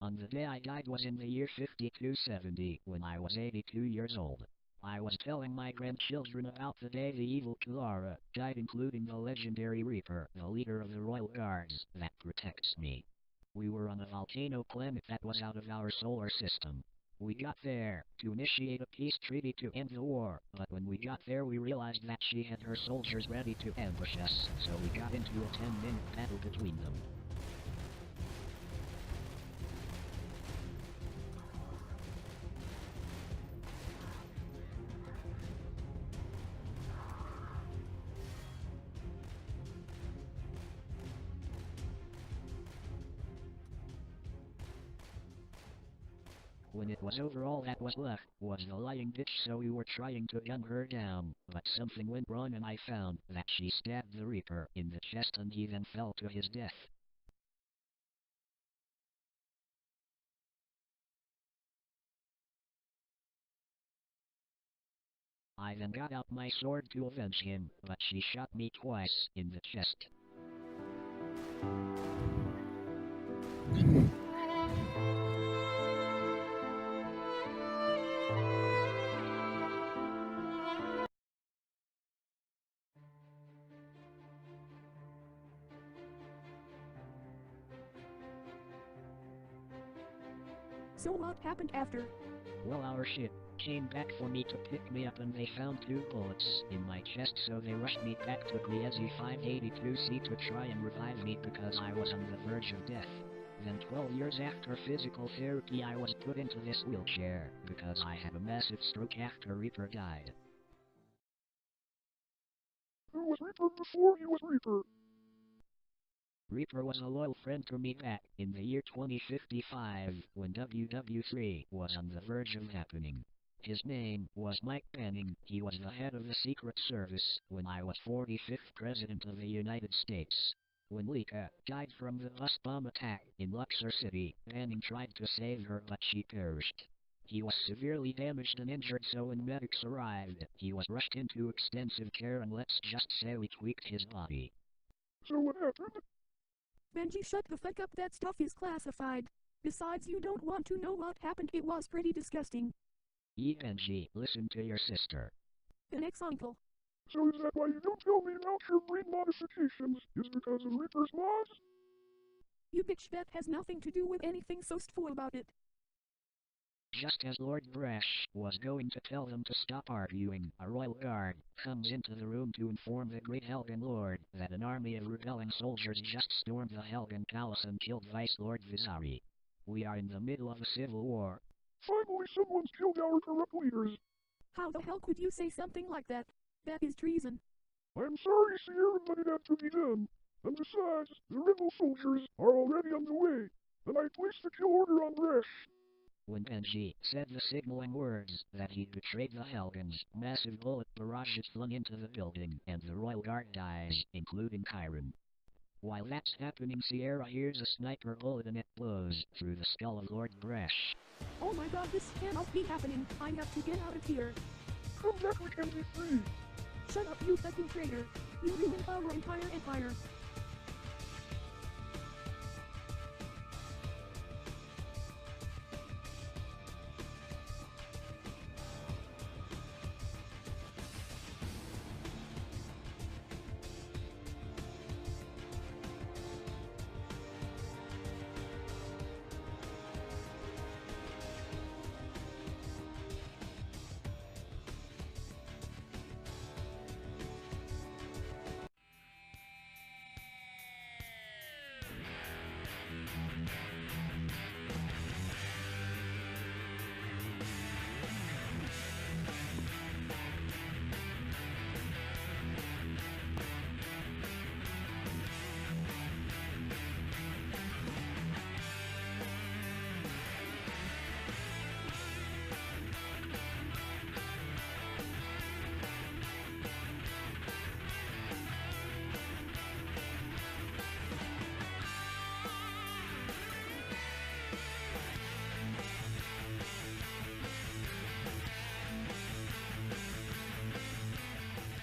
On the day I died was in the year 5270, when I was 82 years old. I was telling my grandchildren about the day the evil Kilara died, including the legendary Reaper, the leader of the Royal Guards, that protects me. We were on a volcano planet that was out of our solar system. We got there to initiate a peace treaty to end the war, but when we got there we realized that she had her soldiers ready to ambush us, so we got into a 10-minute battle between them. When it was over, all that was left was the lying ditch, so we were trying to gun her down, but something went wrong and I found that she stabbed the Reaper in the chest and he then fell to his death. I then got out my sword to avenge him, but she shot me twice in the chest. So what happened after? Well, our ship came back for me to pick me up and they found 2 bullets in my chest, so they rushed me back to the 582C to try and revive me because I was on the verge of death. Then 12 years after physical therapy I was put into this wheelchair because I had a massive stroke after Reaper died. Who was Reaper before he was Reaper? Reaper was a loyal friend to me back in the year 2055 when WW3 was on the verge of happening. His name was Mike Banning. He was the head of the Secret Service when I was 45th President of the United States. When Lika died from the bus bomb attack in Luxor City, Banning tried to save her but she perished. He was severely damaged and injured, so when medics arrived, he was rushed into extensive care and let's just say we tweaked his body. So what happened? Benji, shut the fuck up, that stuff is classified. Besides, you don't want to know what happened, it was pretty disgusting. Benji, listen to your sister. The next uncle. So is that why you don't tell me about your brain modifications? Is because of Reaper's mods? You bitch, that has nothing to do with anything, so stful about it. Just as Lord Brash was going to tell them to stop arguing, a royal guard comes into the room to inform the great Helghan Lord that an army of rebelling soldiers just stormed the Helghan Palace and killed Vice Lord Vizari. We are in the middle of a civil war. Finally someone's killed our corrupt leaders. How the hell could you say something like that? That is treason. I'm sorry, Sierra, but it had to be done. And besides, the rebel soldiers are already on the way, and I placed the kill order on Brash. When Benji said the signaling words that he betrayed the Helghans, massive bullet barrages flung into the building and the royal guard dies, including Chiron. While that's happening, Sierra hears a sniper bullet and it blows through the skull of Lord Brash. Oh my god, this cannot be happening. I have to get out of here. Come back, we can be free. Shut up, you fucking traitor. You ruined our entire empire.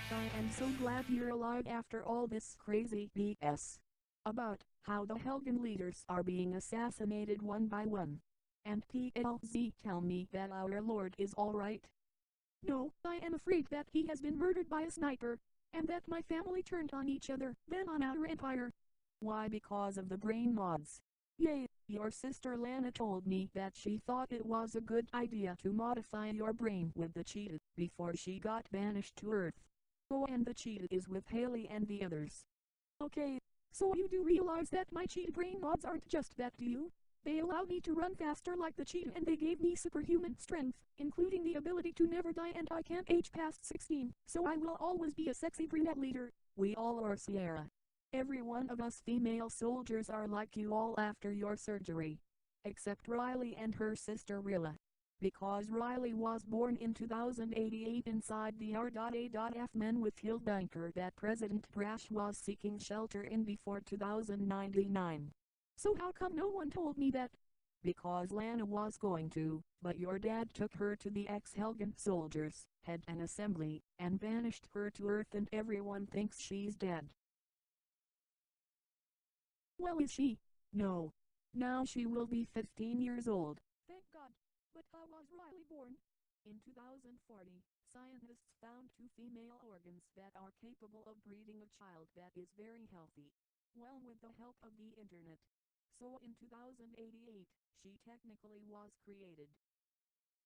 I am so glad you're alive after all this crazy BS. about how the helghan leaders are being assassinated one by one. And PLZ tell me that our Lord is alright. No, I am afraid that he has been murdered by a sniper, and that my family turned on each other, then on our empire. Why, because of the brain mods. Yay, your sister Lana told me that she thought it was a good idea to modify your brain with the cheetah before she got banished to Earth. Oh, and the cheetah is with Haley and the others. Okay, so you do realize that my cheetah brain mods aren't just that, do you? They allow me to run faster like the cheetah, and they gave me superhuman strength, including the ability to never die, and I can't age past 16, so I will always be a sexy brunette leader. We all are, Sierra. Every one of us female soldiers are like you all after your surgery. Except Riley and her sister Rilla. Because Riley was born in 2088 inside the R.A.F men with Hill bunker that President Brash was seeking shelter in before 2099. So how come no one told me that? Because Lana was going to, but your dad took her to the ex-helghan soldiers, had an assembly, and banished her to Earth, and everyone thinks she's dead. Well, is she? No. Now she will be 15 years old. Thank God. But how was Riley born? In 2040, scientists found two female organs that are capable of breeding a child that is very healthy. Well, with the help of the internet. So in 2088, she technically was created.